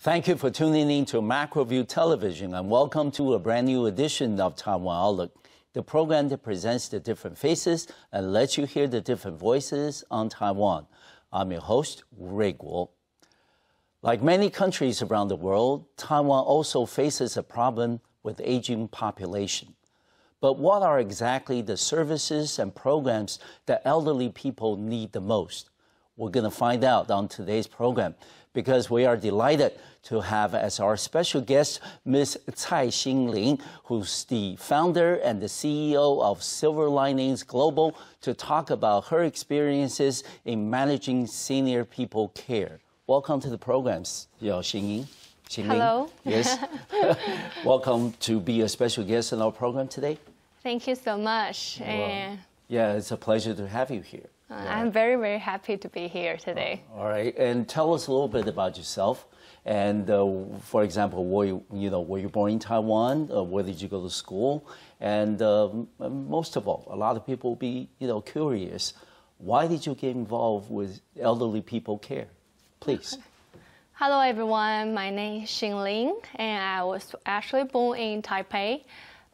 Thank you for tuning in to MacroView Television and welcome to a brand new edition of Taiwan Outlook, the program that presents the different faces and lets you hear the different voices on Taiwan. I'm your host, Ray Guo. Like many countries around the world, Taiwan also faces a problem with aging population. But what are exactly the services and programs that elderly people need the most? We're going to find out on today's program because we are delighted to have as our special guest Ms. Tsai Hsin-Ling, who's the founder and the CEO of Silver Linings Global, to talk about her experiences in managing senior people care. Welcome to the programs, Hsin-Ling. Hello. Yes. Welcome to be a special guest in our program today. Thank you so much. Well, yeah, it's a pleasure to have you here. I'm very, very happy to be here today. All right, and tell us a little bit about yourself. And for example, were you born in Taiwan? Where did you go to school? And most of all, a lot of people will be curious. Why did you get involved with elderly people care? Please. Hello, everyone. My name is Hsin-Ling, and I was actually born in Taipei.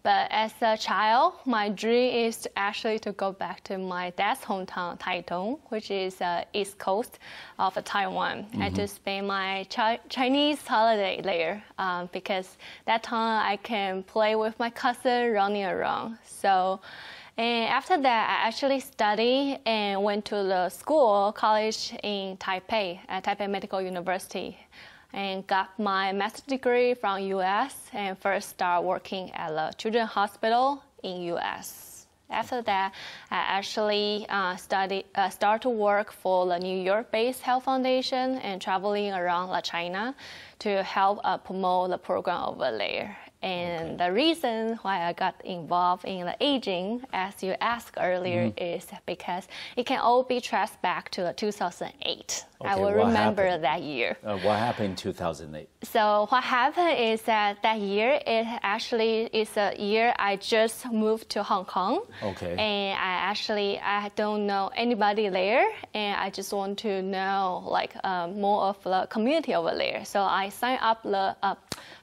But as a child, my dream is actually to go back to my dad's hometown, Taitung, which is east coast of Taiwan, and to spend my Chinese holiday there because that time I can play with my cousin running around. So, and after that, I actually studied and went to the college in Taipei, at Taipei Medical University, and got my master's degree from U.S. and first started working at a children's hospital in U.S. After that, I actually started to work for the New York-based health foundation and traveling around China to help promote the program over there. And the reason why I got involved in the aging, as you asked earlier, is because it can all be traced back to 2008. Okay, I will remember that year. What happened in 2008? So what happened is that year, it actually is a year I just moved to Hong Kong. Okay. And I don't know anybody there, and I just want to know more of the community over there. So I signed up the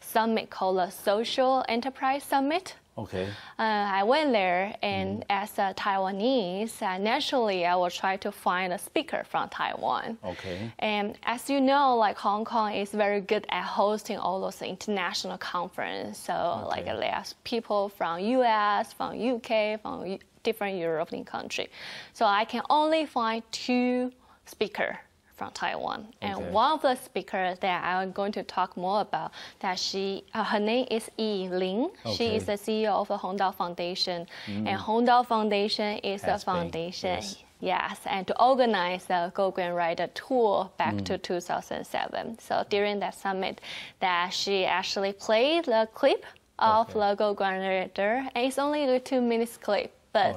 summit called the Social Enterprise Summit. Okay. I went there, and as a Taiwanese, naturally I will try to find a speaker from Taiwan. Okay. And as you know, Hong Kong is very good at hosting all those international conferences. So there are people from US, from UK, from different European countries. So I can only find 2 speakers from Taiwan, and one of the speakers that I'm going to talk more about, her name is Ling. Okay. She is the CEO of the Hongdao Foundation, and Hongdao Foundation is a foundation, yes, and to organize the Go Green Rider tour back to 2007. So during that summit, that she actually played the clip of the Go Green Rider, and it's only a 2-minute clip. But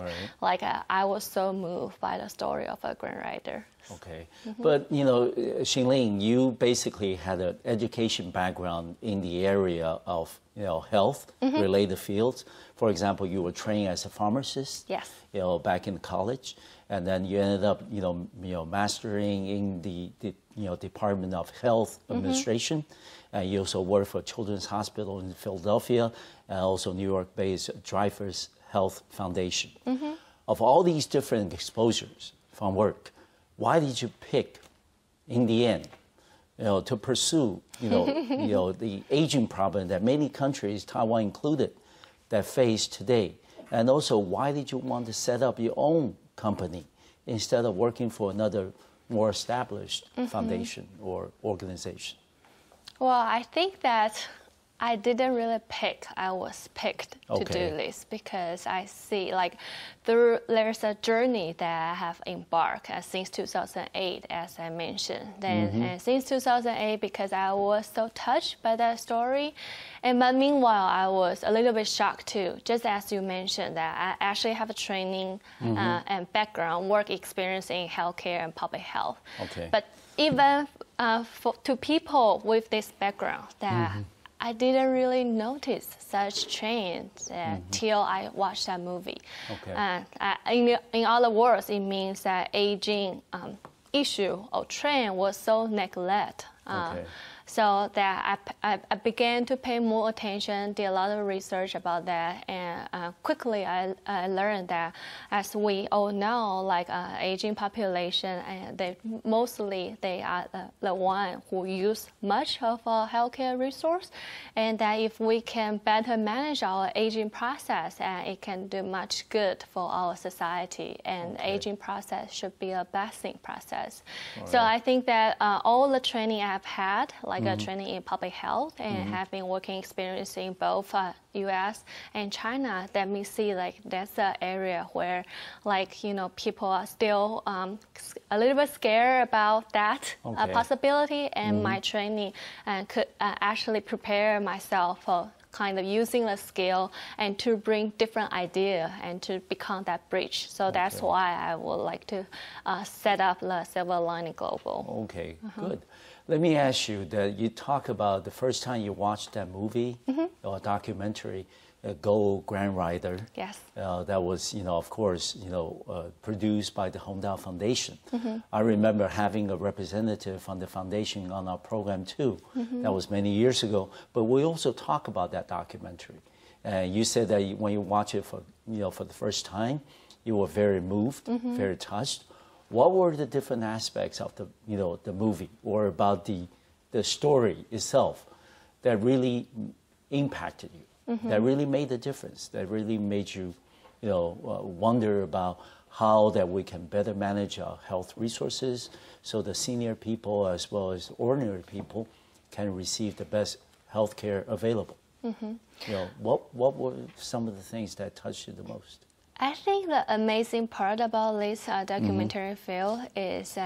I was so moved by the story of a Green Rider. Okay, but Hsin-Ling, you basically had an education background in the area of health-related fields. For example, you were trained as a pharmacist. Yes. Back in college, and then you ended up mastering in the Department of Health Administration. And you also worked for Children's Hospital in Philadelphia, and also New York-based Dreyfus Health Foundation. Of all these different exposures from work, why did you pick, in the end, to pursue, the aging problem that many countries, Taiwan included, that face today? And also, why did you want to set up your own company instead of working for another more established foundation or organization? Well, I think that I didn't really pick. I was picked to do this because I see there's a journey that I have embarked since 2008, as I mentioned. Then since 2008, because I was so touched by that story, but meanwhile I was a little bit shocked too. Just as you mentioned, that I actually have a training and background, work experience in healthcare and public health. Okay. But even to people with this background, that I didn't really notice such trends till I watched that movie. Okay. In other words, it means that aging issue or trend was so neglected So that I began to pay more attention, did a lot of research about that, and quickly I learned that, as we all know, like aging population, and they are the one who use much of our healthcare resource, and that if we can better manage our aging process, it can do much good for our society, and aging process should be a blessing process. So I think that all the training I've had, like a training in public health, and have been working experience in both U.S. and China, let me see like that's an area where, like, you know, people are still a little bit scared about that possibility, and my training could actually prepare myself for kind of using the skill and to bring different idea and to become that bridge. So that's why I would like to set up the Silver Lining Global. Okay, good. Let me ask you that you talk about the first time you watched that movie or documentary, Go Grand Rider. Yes. That was, you know, of course, you know, produced by the Hometown Foundation. I remember having a representative from the foundation on our program too. That was many years ago. But we also talk about that documentary. And you said that when you watch it for the first time, you were very moved, very touched. What were the different aspects of the movie or about the story itself that really impacted you, that really made a difference, that really made you, wonder about how that we can better manage our health resources so the senior people as well as ordinary people can receive the best health care available? What were some of the things that touched you the most? I think the amazing part about this documentary film is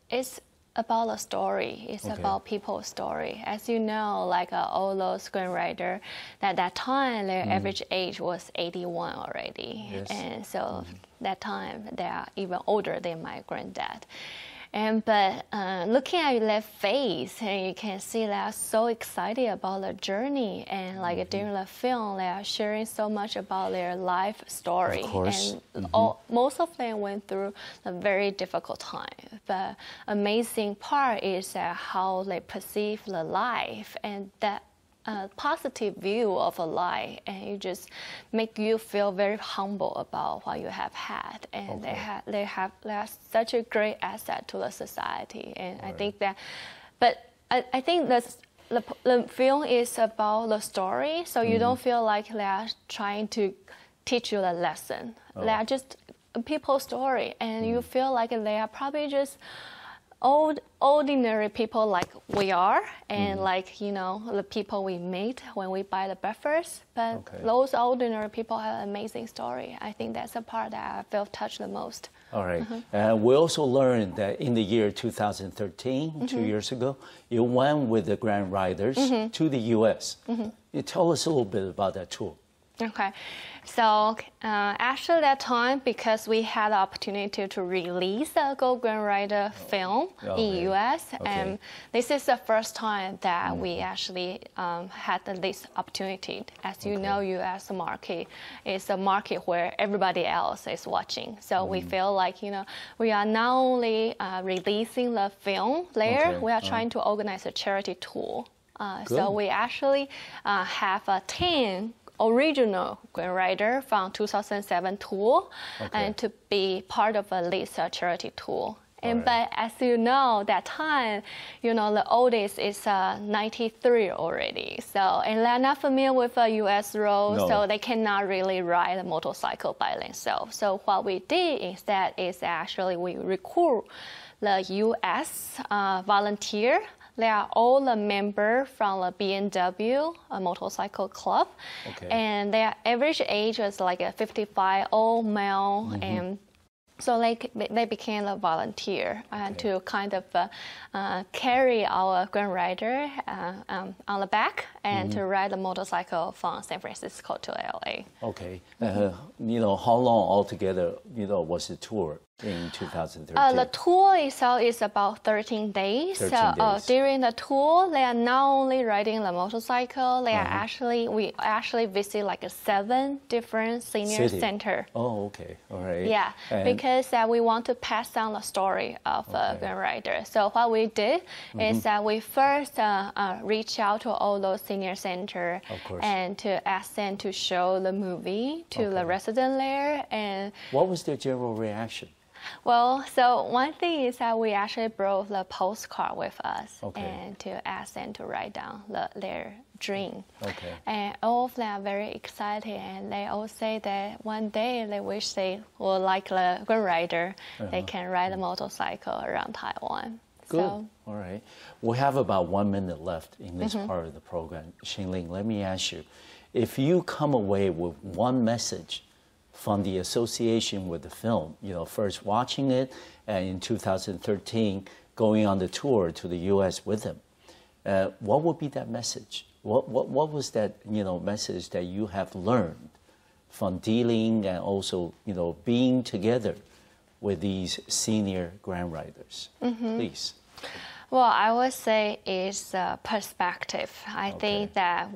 it's about a story. It's about people's story. As you know, like all those screenwriters, at that time, their average age was 81 already. Yes. And so that time, they are even older than my granddad. But looking at their face, and you can see they are so excited about the journey. And like during the film, they are sharing so much about their life story. Of course. And most of them went through a very difficult time. The amazing part is how they perceive the life, and that positive view of a life, and it just make you feel very humble about what you have had, and they are such a great asset to the society, and I think that. But I think the film is about the story, so you don't feel like they are trying to teach you the lesson. They are just people's story, and you feel like they are probably just ordinary people like we are, and like, the people we meet when we buy the breakfast. But those ordinary people have an amazing story. I think that's the part that I felt touched the most. All right. We also learned that in the year 2013, 2 years ago, you went with the Grand Riders to the U.S. You tell us a little bit about that tour. Okay, so after that time, because we had the opportunity to release the Go Grand Rider film in U.S., and this is the first time that we actually had this opportunity. As you know, U.S. market is a market where everybody else is watching. So we feel like, we are not only releasing the film there, we are trying to organize a charity tour. So we actually have 10 original Grand Rider from 2007 tour, and to be part of this charity tour. But as you know, that time, the oldest is 93 already. So, and they're not familiar with U.S. roads, so they cannot really ride a motorcycle by themselves. So what we did instead is actually we recruit the U.S. volunteer. They are all the members from the BMW motorcycle club, and their average age was like a 55, all male, and so they became a volunteer to kind of carry our Grand Rider on the back and to ride the motorcycle from San Francisco to LA. Okay, how long altogether was the tour? in 2013? The tour itself is about 13 days. 13 days. During the tour, they are not only riding the motorcycle, they are we actually visit like 7 different senior centers. Oh, okay. All right. Yeah, because we want to pass down the story of Grand Rider. So what we did is that we first reach out to all those senior centers and to ask them to show the movie to the resident there. And what was their general reaction? Well, so one thing is that we actually brought the postcard with us and to ask them to write down their dream. Okay. And all of them are very excited, and they all say that one day they wish they were like the Grand Rider. They can ride a motorcycle around Taiwan. Good. So, all right. We have about 1 minute left in this part of the program. Hsin-Ling, let me ask you, if you come away with one message from the association with the film, first watching it, and in 2013 going on the tour to the U.S. with them, what would be that message? What was that message that you have learned from dealing and also being together with these senior Grand Riders? Please. Well, I would say it's perspective. I think that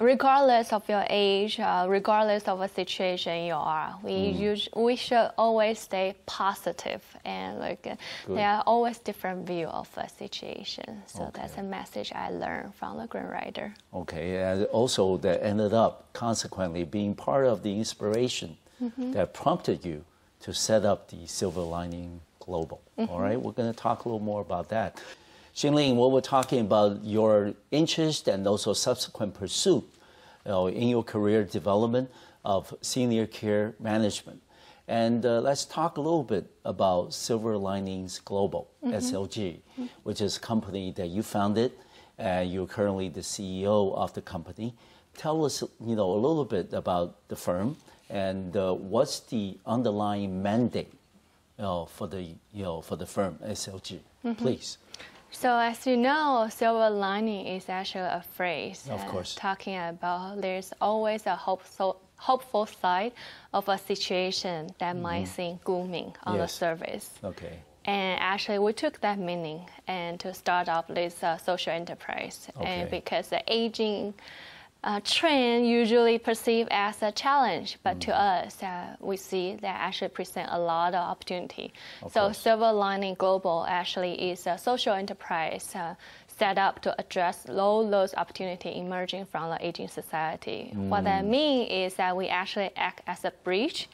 regardless of your age, regardless of what situation you are, we should always stay positive, and there are always different view of a situation. So that's a message I learned from the Grand Rider. Okay, and also that ended up consequently being part of the inspiration that prompted you to set up the Silver Lining Global. All right, we're going to talk a little more about that. Hsin-Ling, what we're talking about your interest and also subsequent pursuit in your career development of senior care management. And let's talk a little bit about Silver Linings Global, SLG, which is a company that you founded, and you're currently the CEO of the company. Tell us, a little bit about the firm and what's the underlying mandate for the firm SLG, please. So as you know, silver lining is actually a phrase talking about there's always a hopeful side of a situation that might seem gloomy on the surface. Okay. And actually, we took that meaning and to start up this social enterprise. And because the aging trend usually perceived as a challenge, but to us, we see that actually present a lot of opportunity. So Silver Lining Global actually is a social enterprise set up to address all those opportunities emerging from the aging society. What that means is that we actually act as a bridge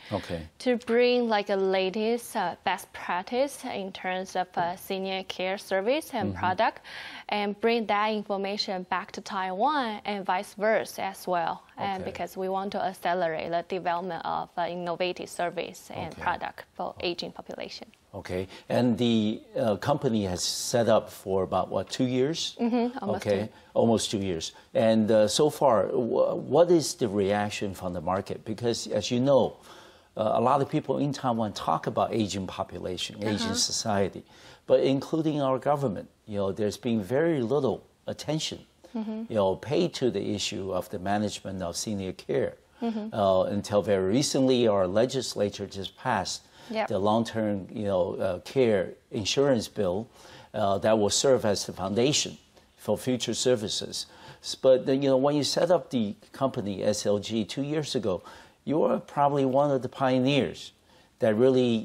to bring a latest best practice in terms of senior care service and product, and bring that information back to Taiwan and vice versa as well. And because we want to accelerate the development of innovative service and product for aging population. Okay, and the company has set up for about, 2 years? Almost 2 years. And so far, what is the reaction from the market? Because as you know, a lot of people in Taiwan talk about aging population, aging society, but including our government, there's been very little attention, paid to the issue of the management of senior care. Until very recently, our legislature just passed the long-term, care insurance bill that will serve as the foundation for future services. But when you set up the company SLG 2 years ago, you were probably one of the pioneers that really,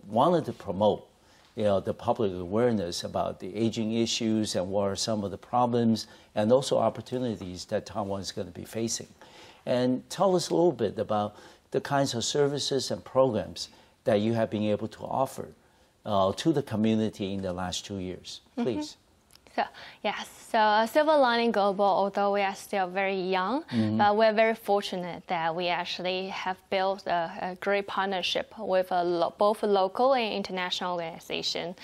wanted to promote, the public awareness about the aging issues and what are some of the problems and also opportunities that Taiwan is going to be facing. And tell us a little bit about the kinds of services and programs that you have been able to offer to the community in the last 2 years, please. So, yes, so Silver Lining Global, although we are still very young, but we're very fortunate that we actually have built a great partnership with both local and international organizations.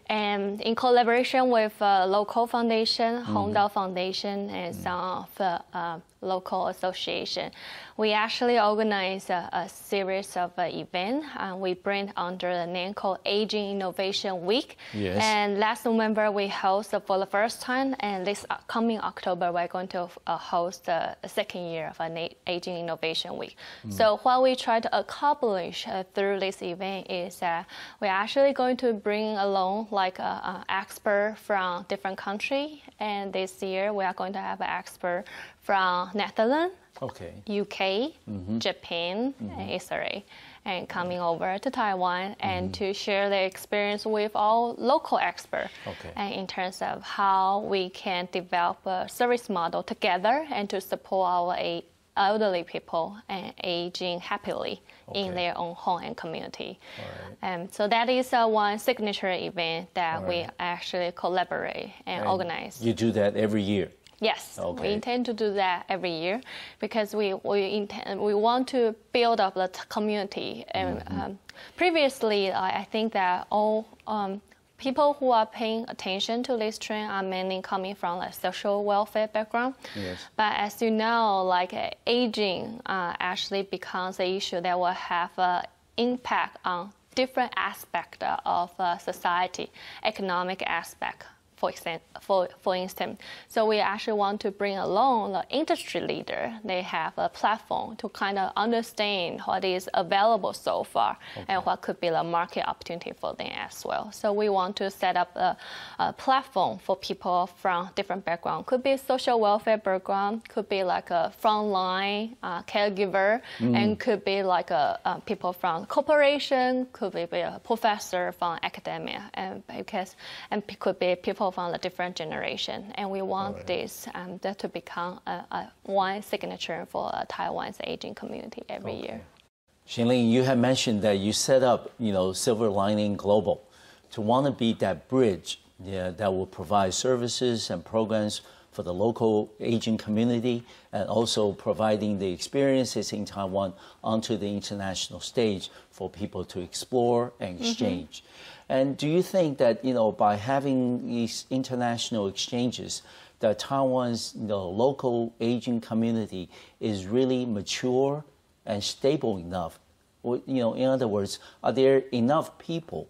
And in collaboration with local foundation, Hongdao Foundation, and some of local association. We actually organize a series of events. We bring under the name called Aging Innovation Week. Yes. And last November we host for the first time, and this coming October we're going to host the second year of an Aging Innovation Week. So what we try to accomplish through this event is that we're actually going to bring along like an expert from different countries, and this year we are going to have an expert from Netherlands, Okay. UK, Japan, and Israel, and coming over to Taiwan and to share their experience with all local experts and in terms of how we can develop a service model together and to support our elderly people and aging happily in their own home and community. So that is one signature event that we actually collaborate and organize. You do that every year? Yes, we intend to do that every year because we want to build up the community. And previously, I think that all people who are paying attention to this trend are mainly coming from a social welfare background. Yes. But as you know, like aging actually becomes an issue that will have an impact on different aspects of society, economic aspect. For instance, so we actually want to bring along the industry leader. They have a platform to kind of understand what is available so far and what could be the market opportunity for them as well. So we want to set up a platform for people from different backgrounds. Could be social welfare background, could be like a frontline caregiver, and could be like people from corporation, could be a professor from academia, and could be people from a different generation, and we want this that to become one signature for Taiwan's aging community every year. Hsin-Ling, you have mentioned that you set up, Silver Lining Global to want to be that bridge that will provide services and programs for the local aging community and also providing the experiences in Taiwan onto the international stage for people to explore and exchange. And do you think that, by having these international exchanges, that Taiwan's local aging community is really mature and stable enough? Or, in other words, are there enough people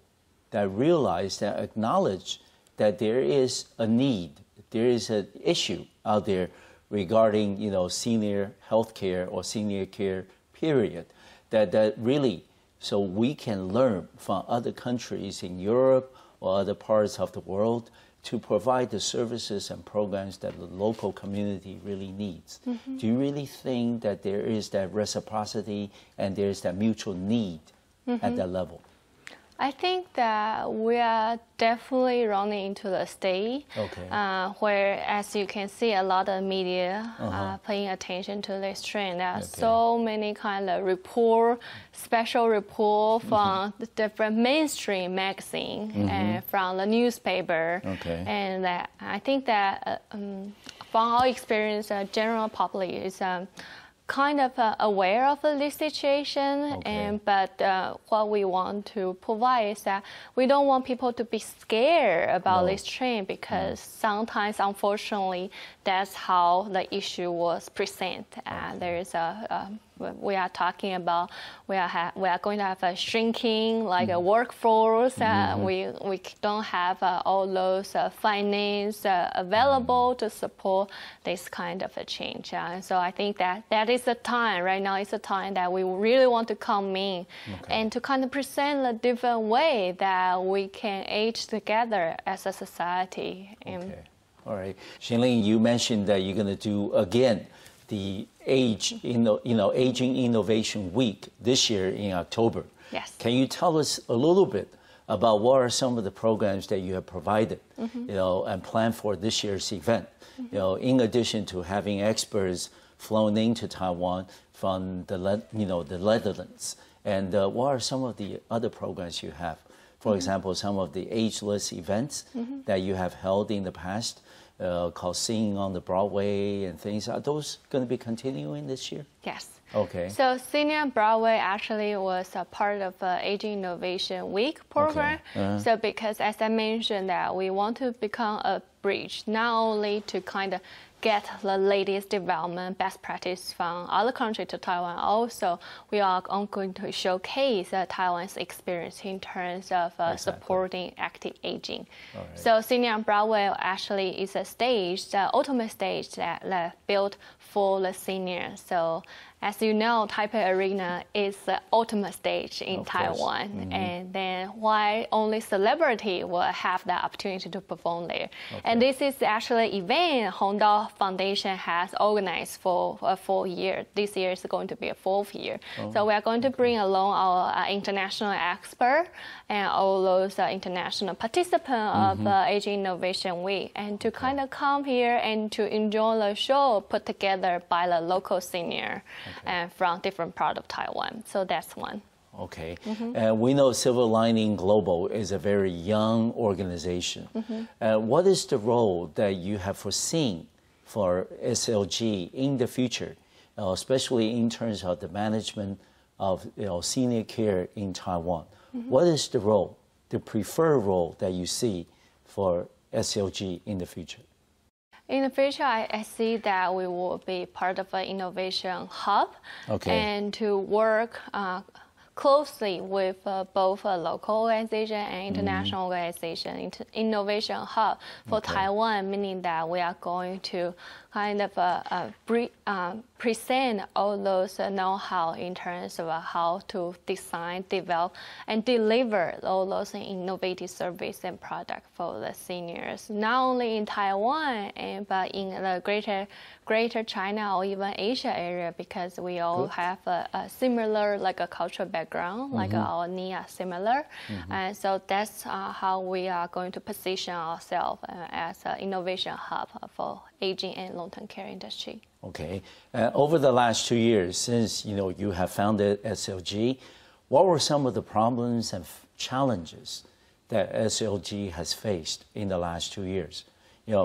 that realize, that acknowledge that there is a need, there is an issue out there regarding, senior health care or senior care period, that really, so we can learn from other countries in Europe or other parts of the world to provide the services and programs that the local community really needs. Do you really think that there is that reciprocity and there is that mutual need at that level? I think that we are definitely running into the stage where, as you can see, a lot of media are paying attention to this trend. There are so many kind of special report from the different mainstream magazine and from the newspaper. And I think that from our experience, general public is kind of aware of this situation, but what we want to provide is that we don't want people to be scared about this trend because sometimes, unfortunately, that's how the issue was presented. There is we are talking about we are going to have a shrinking a workforce. We don't have all those finance available to support this kind of a change. So I think that is the time right now. It's a time that we really want to come in and to kind of present a different way that we can age together as a society. All right, Hsin-Ling, you mentioned that you're going to do again the Aging Innovation Week this year in October. Yes. Can you tell us a little bit about what are some of the programs that you have provided, and planned for this year's event? In addition to having experts flown into Taiwan from the Netherlands, and what are some of the other programs you have? For example, some of the ageless events that you have held in the past, called Singing on the Broadway and things. Are those going to be continuing this year? Yes. Okay. So Singing on Broadway actually was a part of the Aging Innovation Week program. Okay. So because as I mentioned that we want to become a bridge, not only to kind of get the latest development, best practice from other countries to Taiwan. Also, we are going to showcase Taiwan's experience in terms of supporting active aging. Right. So Singing on Broadway actually is a stage, the ultimate stage that built for the seniors. So as you know, Taipei Arena is the ultimate stage in Taiwan. And then why only celebrity will have the opportunity to perform there. And this is actually an event Honda Foundation has organized for a 4 year. This year is going to be a 4th year. So we are going to bring along our international expert and all those international participants of Aging Innovation Week, and to kind of come here and to enjoy the show put together by the local senior and from different parts of Taiwan. So that's one. Okay. And we know Silver Lining Global is a very young organization. What is the role that you have foreseen for SLG in the future, especially in terms of the management of senior care in Taiwan? What is the role, the preferred role that you see for SLG in the future? In the future, I see that we will be part of an innovation hub and to work closely with both a local organization and international organization. Innovation hub for Taiwan, meaning that we are going to kind of present all those know-how in terms of how to design, develop, and deliver all those innovative services and products for the seniors, not only in Taiwan, but in the greater China or even Asia area, because we all have a similar like a cultural background, like our needs are similar. And so that's how we are going to position ourselves as an innovation hub for aging and long-term care industry. Okay. Over the last 2 years, since you have founded SLG, what were some of the problems and challenges that SLG has faced in the last 2 years?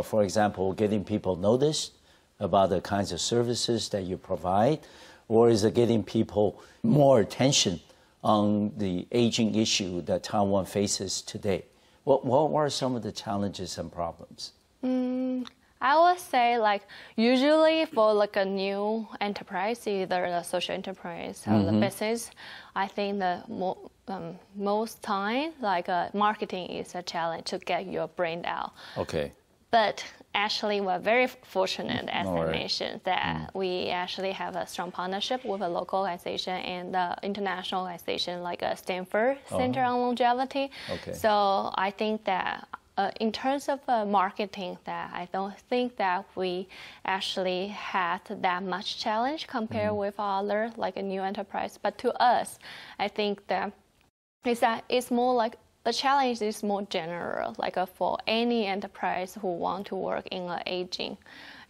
For example, getting people noticed about the kinds of services that you provide, or is it getting people more attention on the aging issue that Taiwan faces today? What were some of the challenges and problems? I would say, usually for a new enterprise, either a social enterprise or the business, I think the most time, marketing is a challenge to get your brand out. Okay. But actually, we're very fortunate, as I mentioned, that we actually have a strong partnership with a local organization and the international organization like a Stanford Center on Longevity. So I think that in terms of marketing, that I don't think that we actually had that much challenge compared with other a new enterprise. But to us, I think that it's more like the challenge is more general, for any enterprise who want to work in an aging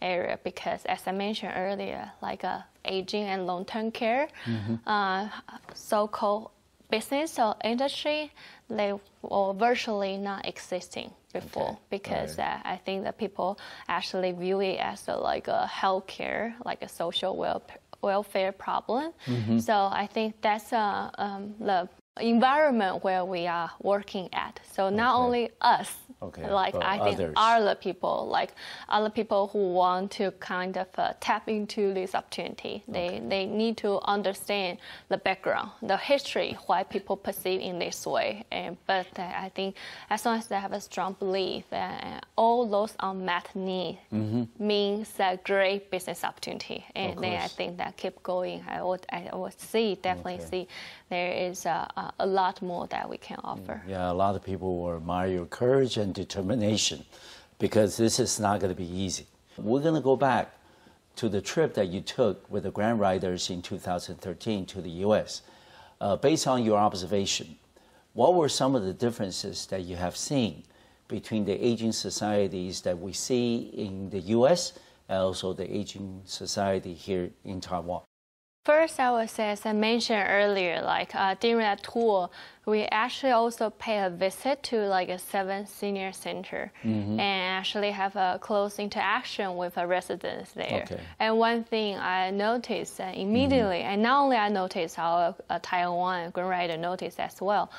area, because as I mentioned earlier, aging and long-term care, so-called business or industry, they were virtually not existing before, because I think that people actually view it as a healthcare, a social welfare problem. So I think that's the environment where we are working at. So not only us, I think other people who want to kind of tap into this opportunity, they need to understand the background, the history, why people perceive in this way. But I think as long as they have a strong belief that all those unmet needs means a great business opportunity, and then I think that keep going. I would definitely see there is a lot more that we can offer. Yeah, a lot of people will admire your courage and determination, because this is not going to be easy. We're going to go back to the trip that you took with the grant writers in 2013 to the U.S. Based on your observation, what were some of the differences that you have seen between the aging societies that we see in the U.S. and also the aging society here in Taiwan? First, I would say, as I mentioned earlier, like during that tour, we actually also pay a visit to like a 7 senior center and actually have a close interaction with the residents there. Okay. And one thing I noticed immediately, and not only I noticed, our Taiwan grant writer noticed as well,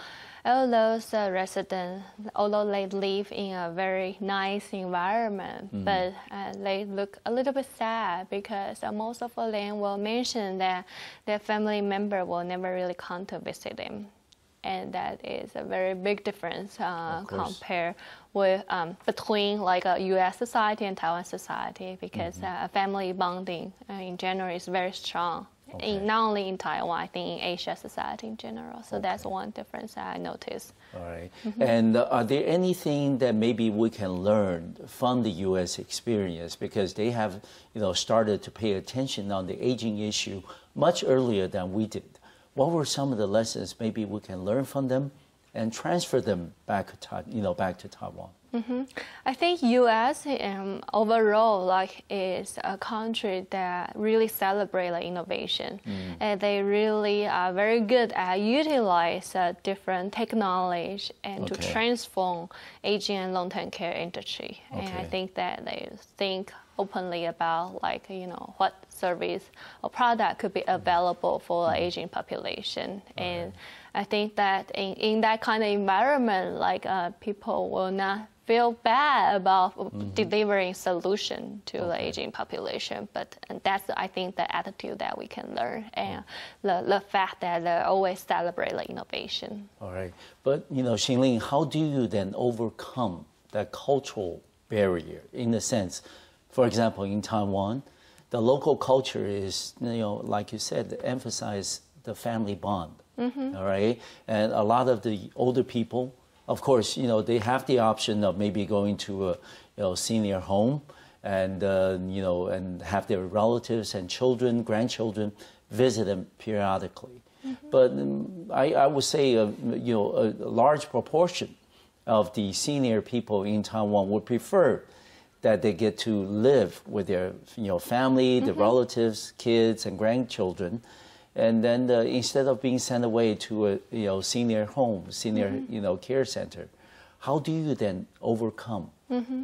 all those residents, although they live in a very nice environment, but they look a little bit sad because most of them will mention that their family member will never really come to visit them. And that is a very big difference compared with between like a U.S. society and Taiwan society, because family bonding in general is very strong. Okay. Not only in Taiwan, I think in Asia society in general. So that's one difference that I noticed. All right. And are there anything that maybe we can learn from the U.S. experience, because they have, started to pay attention on the aging issue much earlier than we did? What were some of the lessons maybe we can learn from them and transfer them back to Taiwan? I think U.S. Overall is a country that really celebrates innovation, and they really are very good at utilize different technology and to transform aging and long-term care industry. And I think that they think openly about what service or product could be available for the aging population. And I think that in that kind of environment, people will not feel bad about delivering solution to the aging population, but that's, I think, the attitude that we can learn, and the fact that they always celebrate innovation. All right, but Hsin-Ling, how do you then overcome that cultural barrier? In a sense, for example, in Taiwan, the local culture is, like you said, emphasize the family bond. All right, and a lot of the older people, of course, they have the option of maybe going to a senior home and and have their relatives and children, grandchildren visit them periodically. But I would say a large proportion of the senior people in Taiwan would prefer that they get to live with their family, the relatives, kids, and grandchildren. And then instead of being sent away to a senior home, senior care center, how do you then overcome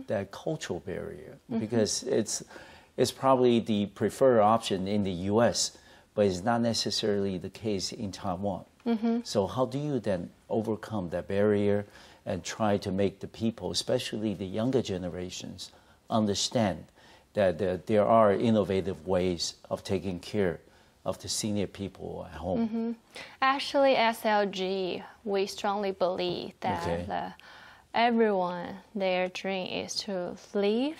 that cultural barrier? Because it's probably the preferred option in the U.S., but it's not necessarily the case in Taiwan. So how do you then overcome that barrier and try to make the people, especially the younger generations, understand that there are innovative ways of taking care of the senior people at home? Actually, SLG, we strongly believe that everyone, their dream is to live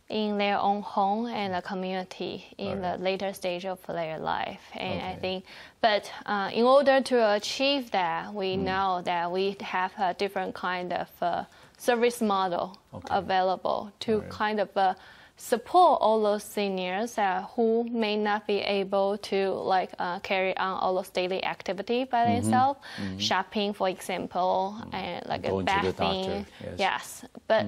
in their own home and a community in the later stage of their life. And I think, but in order to achieve that, we know that we have a different kind of service model available to kind of support all those seniors who may not be able to carry on all those daily activity by themselves, shopping, for example, and going bathing. To the doctor, yes, but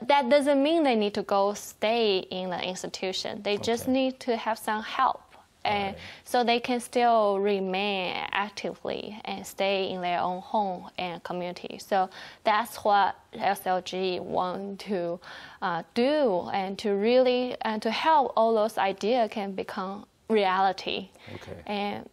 that doesn't mean they need to go stay in the institution. They just need to have some help. And so they can still remain actively and stay in their own home and community. So that's what SLG want to do, and to really to help all those ideas can become reality. And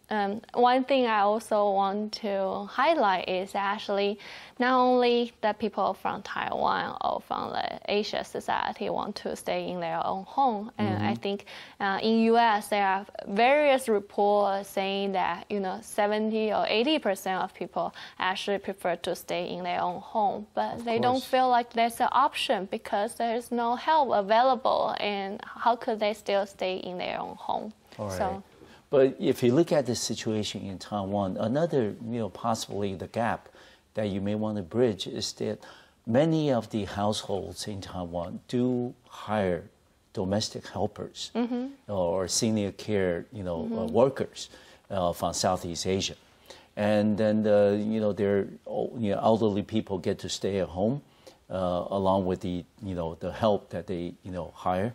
one thing I also want to highlight is actually not only that people from Taiwan or from the Asia society want to stay in their own home, and I think in U.S. there are various reports saying that 70 or 80% of people actually prefer to stay in their own home, but they don't feel like there's an option because there's no help available, and how could they still stay in their own home? So, but if you look at the situation in Taiwan, another, possibly the gap that you may want to bridge is that many of the households in Taiwan do hire domestic helpers or senior care, workers from Southeast Asia. And then, their elderly people get to stay at home along with the, the help that they, hire.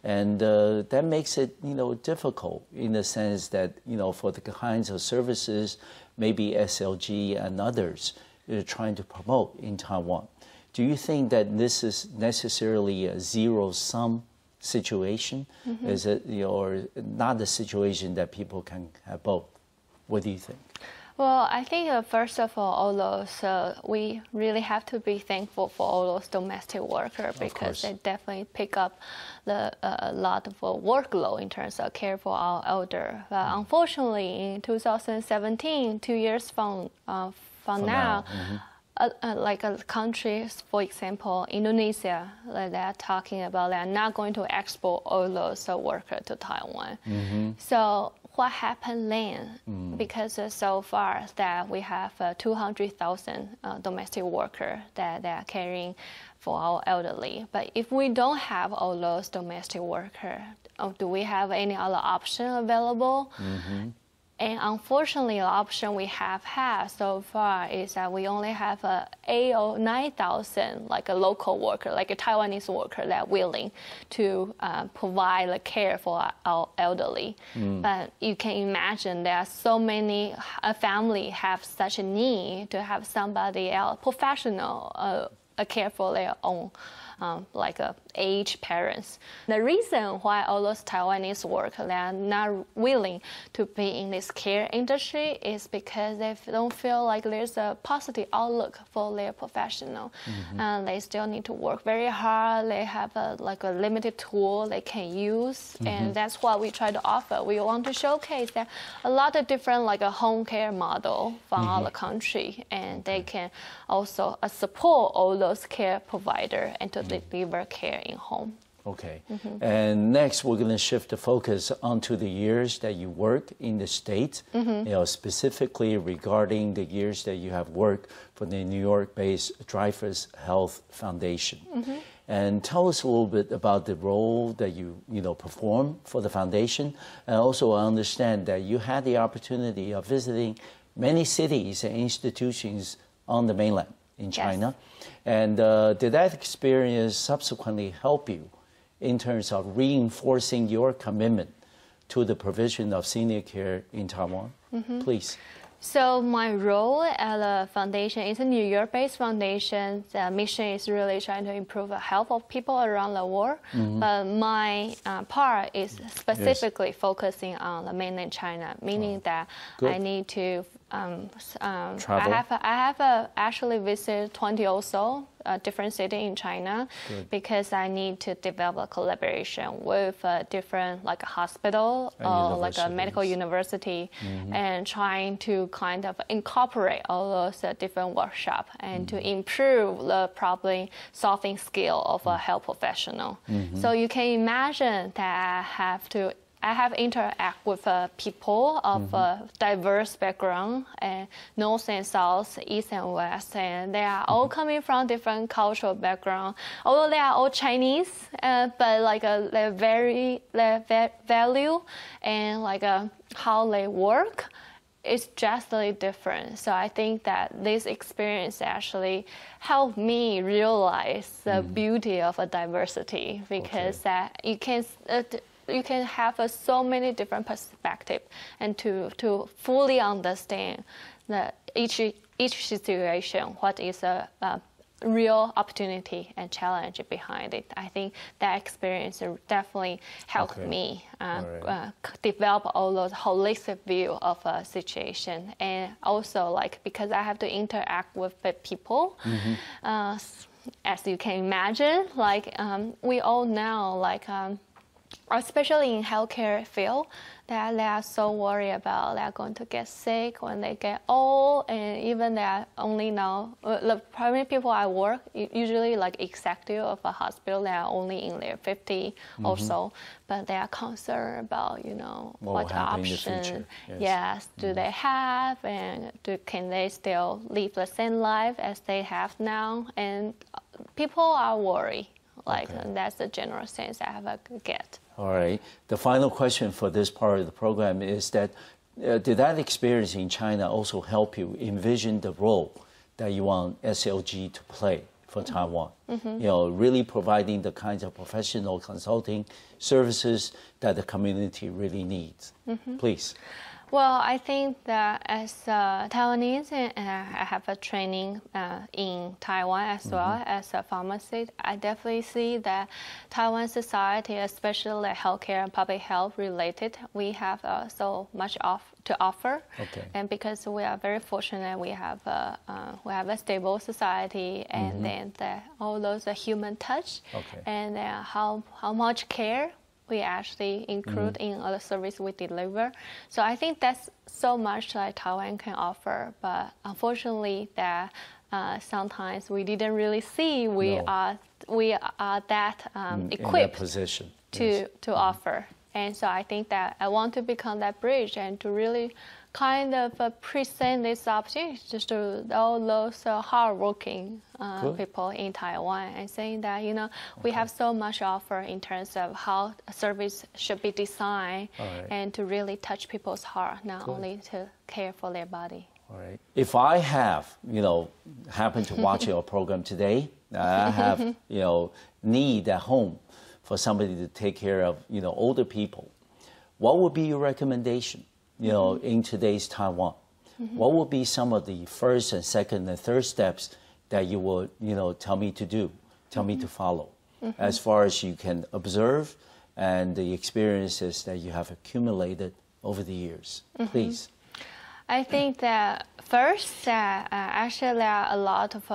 And that makes it, difficult in the sense that, for the kinds of services, maybe SLG and others are trying to promote in Taiwan. Do you think that this is necessarily a zero-sum situation? Is it, or not a situation that people can have both? What do you think? Well, I think first of all those we really have to be thankful for all those domestic workers because they definitely pick up a lot of workload in terms of care for our elder. But unfortunately, in 2017, 2 years from now. Like countries, for example, Indonesia, they're talking about they're not going to export all those workers to Taiwan. So what happened then? Because so far that we have 200,000 domestic workers that they are caring for our elderly. But if we don't have all those domestic workers, do we have any other option available? And unfortunately, the option we have had so far is that we only have 8,000 or 9,000 like a local worker, like a Taiwanese worker that are willing to provide the care for our elderly. But you can imagine there are so many families have such a need to have somebody else, professional, care for their own. Like aged parents. The reason why all those Taiwanese workers are not willing to be in this care industry is because they don't feel like there's a positive outlook for their professional. They still need to work very hard. They have a limited tool they can use, and that's what we try to offer. We want to showcase that a lot of different a home care model from other country, and they can also support all those care providers and to deliver care in home. Okay. And next, we're going to shift the focus onto the years that you worked in the States, specifically regarding the years that you have worked for the New York-based Dreyfus Health Foundation. And tell us a little bit about the role that you perform for the foundation. And also, I understand that you had the opportunity of visiting many cities and institutions on the mainland in China. And did that experience subsequently help you in terms of reinforcing your commitment to the provision of senior care in Taiwan? Please. So my role at the foundation is a New York-based foundation. The mission is really trying to improve the health of people around the world. But my part is specifically focusing on the mainland China, meaning that I need to travel. I have actually visited 20 or so different cities in China because I need to develop a collaboration with different a hospital or a medical university and trying to kind of incorporate all those different workshops and to improve the problem solving skill of a health professional. So you can imagine that I have interact with people of diverse background, and north and south, east and west, and they are all coming from different cultural background. Although they are all Chinese, but their value and how they work is drastically different. So I think that this experience actually helped me realize the beauty of a diversity because that you can have so many different perspectives and to fully understand each situation, what is a real opportunity and challenge behind it. I think that experience definitely helped me develop all those holistic view of a situation, and also because I have to interact with the people. As you can imagine, we all know, especially in healthcare field, that they are so worried about they're going to get sick when they get old, and even they are only now the primary people I work usually executive of a hospital, they are only in their 50 or so, but they are concerned about what option do they have, and can they still live the same life as they have now, and people are worried. And that's the general sense I have get. All right. The final question for this part of the program is that did that experience in China also help you envision the role that you want SLG to play for Taiwan. Really providing the kinds of professional consulting services that the community really needs. Please. Well, I think that as Taiwanese, and I have a training in Taiwan as well as a pharmacist, I definitely see that Taiwan society, especially healthcare and public health related, we have so much to offer. Okay. And because we are very fortunate, we have a stable society, and then all those human touch, and how much care we actually include in all the service we deliver. So I think that's so much that Taiwan can offer. But unfortunately, that sometimes we didn't really see we are that equipped position to offer. And so I think that I want to become that bridge and to really kind of present this opportunity just to all those hardworking people in Taiwan, and saying that, we have so much to offer in terms of how a service should be designed, and to really touch people's heart, not only to care for their body. All right. If I have, happen to watch your program today, I have, need at home for somebody to take care of, older people, what would be your recommendation, in today's Taiwan? What would be some of the first and second and third steps that you would, tell me to do, tell me to follow, as far as you can observe and the experiences that you have accumulated over the years? Please. I think that first, actually there are a lot of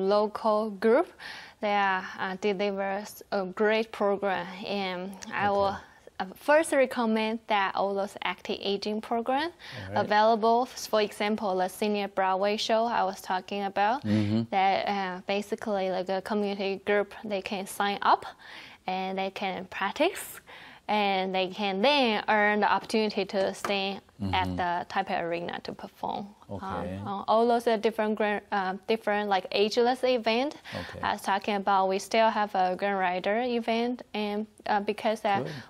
local groups that delivers a great program, and I will first recommend that all those active aging programs available. For example, the Senior Broadway show I was talking about, that basically like a community group, they can sign up and they can practice, and they can then earn the opportunity to stay at the Taipei Arena to perform. All those are different like ageless event. I was talking about, we still have a Grand Rider event, and because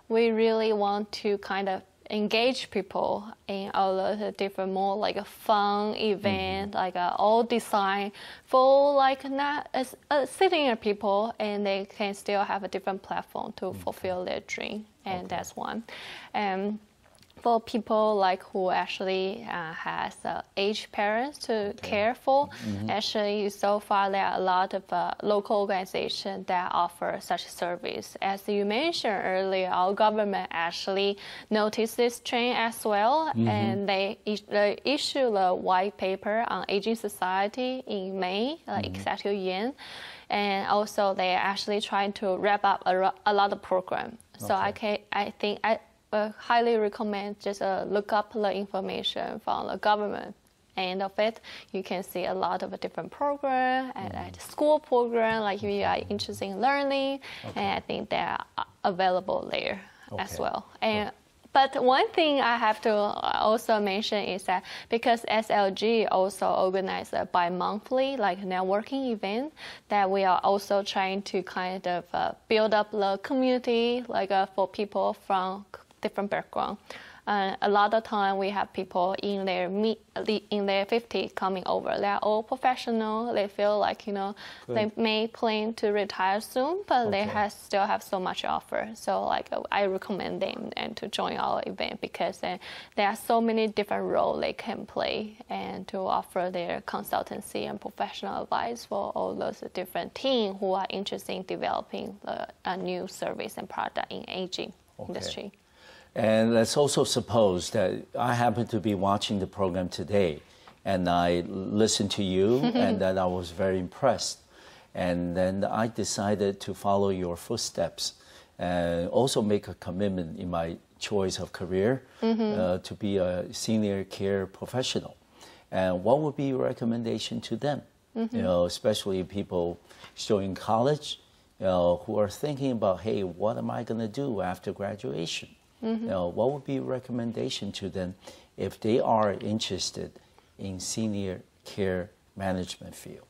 we really want to kind of engage people in all the different more like a fun event, like all designed for like not as senior people, and they can still have a different platform to fulfill their dream, and that's one. And for people like who actually has aged parents to care for, actually so far there are a lot of local organizations that offer such service. As you mentioned earlier, our government actually noticed this trend as well, and they issued a white paper on aging society in May, Executive Yuan, and also they're actually trying to wrap up a lot of programs. So I think I highly recommend just look up the information from the government end of it. You can see a lot of different programs, and school program, like if you are interested in learning, and I think they're available there as well. And but one thing I have to also mention is that because SLG also organizes a bi-monthly like networking event, that we are also trying to kind of build up the community like for people from different background. A lot of time we have people in their 50s coming over. They're all professional. They feel like they may plan to retire soon, but they still have so much to offer. So like I recommend them and to join our event, because there are so many different roles they can play, and to offer their consultancy and professional advice for all those different teams who are interested in developing a new service and product in aging industry. And let's also suppose that I happen to be watching the program today, and I listened to you, and that I was very impressed. And then I decided to follow your footsteps and also make a commitment in my choice of career to be a senior care professional. And what would be your recommendation to them? Especially people still in college, who are thinking about, hey, what am I going to do after graduation? What would be your recommendation to them if they are interested in senior care management field?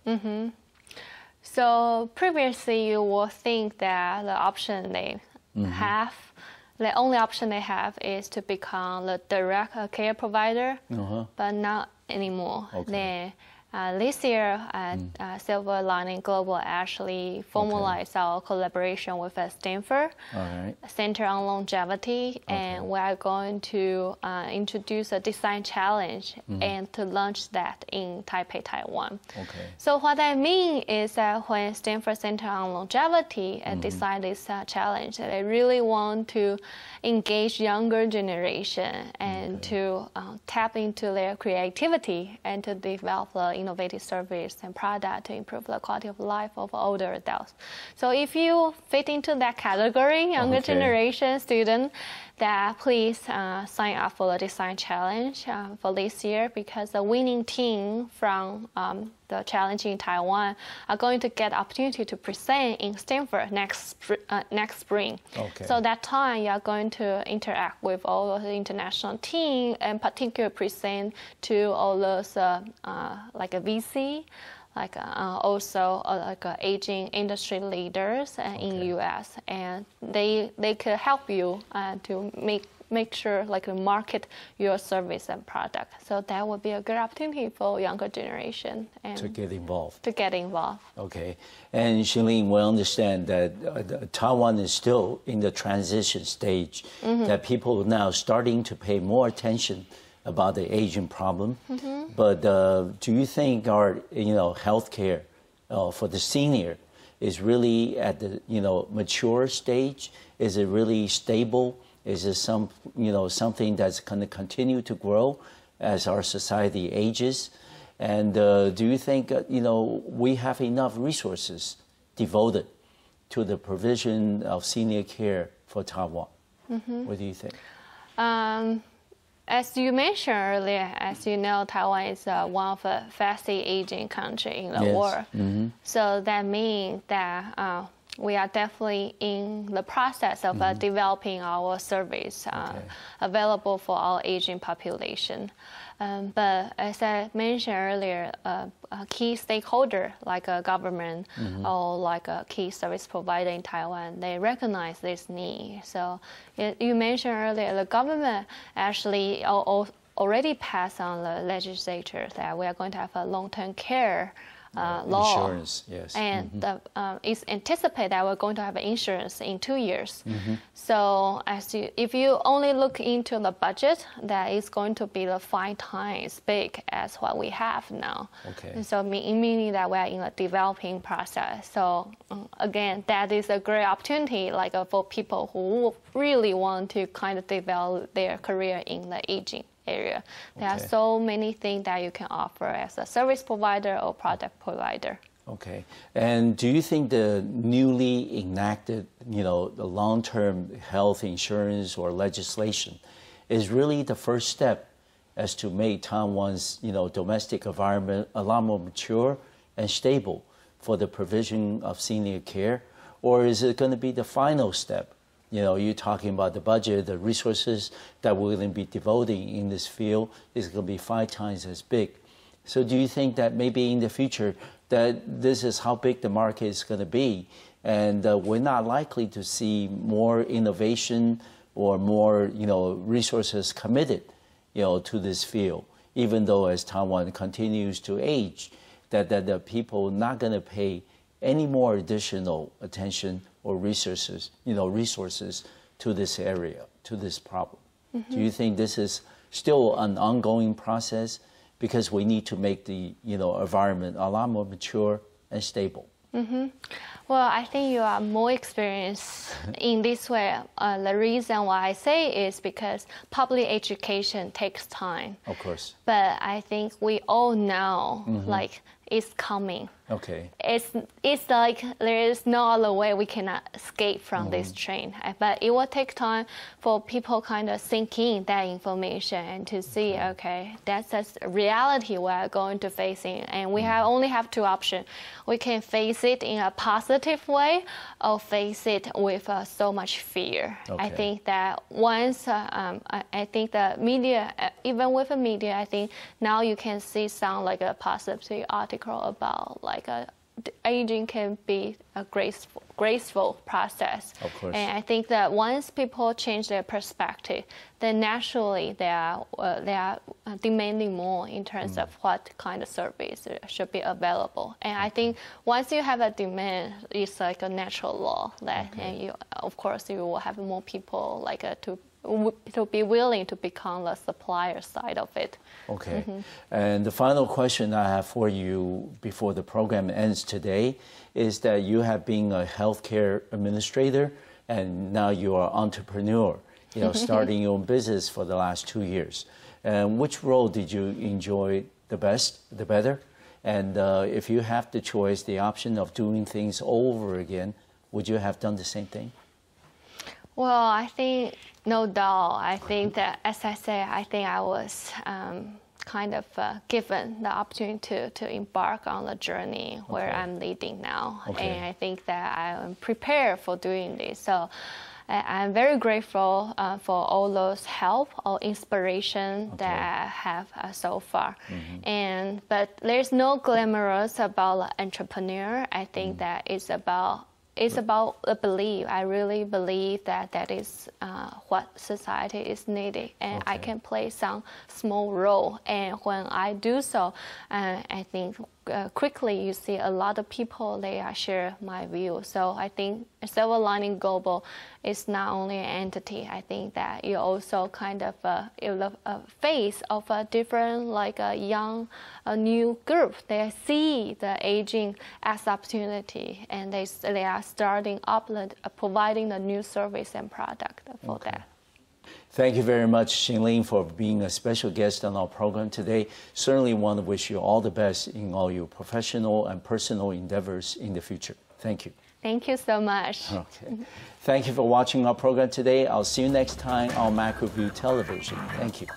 So previously, you will think that the option they have, the only option they have is to become the direct care provider, but not anymore. This year, Silver Lining Global actually formalized our collaboration with Stanford Center on Longevity, and we are going to introduce a design challenge and to launch that in Taipei, Taiwan. So what I mean is that when Stanford Center on Longevity designed this challenge, they really want to engage younger generation and to tap into their creativity and to develop innovative service and product to improve the quality of life of older adults. So if you fit into that category, younger generation student, that please sign up for the design challenge for this year, because the winning team from the challenge in Taiwan are going to get opportunity to present in Stanford next spring. So that time you are going to interact with all of the international team and particularly present to all those like a VC, like also like aging industry leaders in U.S. and they could help you to make sure like market your service and product. So that would be a good opportunity for younger generation and to get involved. Okay, and Hsin-Ling, we understand that Taiwan is still in the transition stage. That people are now starting to pay more attention about the aging problem, but do you think our healthcare for the senior is really at the mature stage? Is it really stable? Is it something that's going to continue to grow as our society ages? And do you think we have enough resources devoted to the provision of senior care for Taiwan? What do you think? As you mentioned earlier, as you know, Taiwan is one of the fastest aging countries in the world. So that means that we are definitely in the process of developing our service available for our aging population. But as I mentioned earlier, a key stakeholder like a government or like a key service provider in Taiwan, they recognize this need. So you mentioned earlier, the government actually already passed on the legislature that we are going to have a long-term care law. Insurance, yes. And it's anticipated that we're going to have insurance in 2 years. So if you only look into the budget, that is going to be 5 times big as what we have now. And so meaning that we're in a developing process. So again, that is a great opportunity like for people who really want to kind of develop their career in the aging area. There are so many things that you can offer as a service provider or product provider. Okay. And do you think the newly enacted, the long-term health insurance or legislation is really the first step as to make Taiwan's, domestic environment a lot more mature and stable for the provision of senior care? Or is it going to be the final step? You're talking about the budget, the resources that we're going to be devoting in this field is going to be 5 times as big. So do you think that maybe in the future that this is how big the market is going to be, and we're not likely to see more innovation or more, resources committed, to this field, even though as Taiwan continues to age, that the people are not going to pay any more additional attention or resources to this area, to this problem. Do you think this is still an ongoing process because we need to make the environment a lot more mature and stable? Well, I think you are more experienced in this way. The reason why I say is because public education takes time. Of course. But I think we all know, like, it's coming. Okay. It's like there is no other way we cannot escape from this train. But it will take time for people kind of sink in that information and to see, okay, that's just a reality we're going to face in. And we only have 2 options. We can face it in a positive way or face it with so much fear. I think that once, I think the media, even with the media, I think now you can see some like a positive article about like aging can be graceful. graceful process. Of course. And I think that once people change their perspective, then naturally they are demanding more in terms of what kind of service should be available. And I think once you have a demand, it's like a natural law that, and you, of course, you will have more people like to be willing to become the supplier side of it. Okay. And the final question I have for you before the program ends today is that you have been a healthcare administrator and now you are entrepreneur, starting your own business for the last 2 years. And which role did you enjoy the best, the better? And if you have the choice, the option of doing things over again, would you have done the same thing? Well, I think, no doubt. I think that, as I said, I think I was kind of given the opportunity to embark on the journey where I'm leading now. And I think that I am prepared for doing this. So I'm very grateful for all those help or inspiration that I have so far. But there's no glamorous about entrepreneur. I think that it's about the belief. I really believe that that is what society is needing, and I can play some small role. And when I do so, I think quickly you see a lot of people, they share my view. So I think Silver Lining Global is not only an entity. I think that you also kind of a face of a different, like a young, a new group. They see the aging as opportunity, and they are starting up providing the new service and product for that. Thank you very much, Hsin-Ling, for being a special guest on our program today. Certainly want to wish you all the best in all your professional and personal endeavors in the future. Thank you. Thank you so much. Okay. Thank you for watching our program today. I'll see you next time on MacroView Television. Thank you.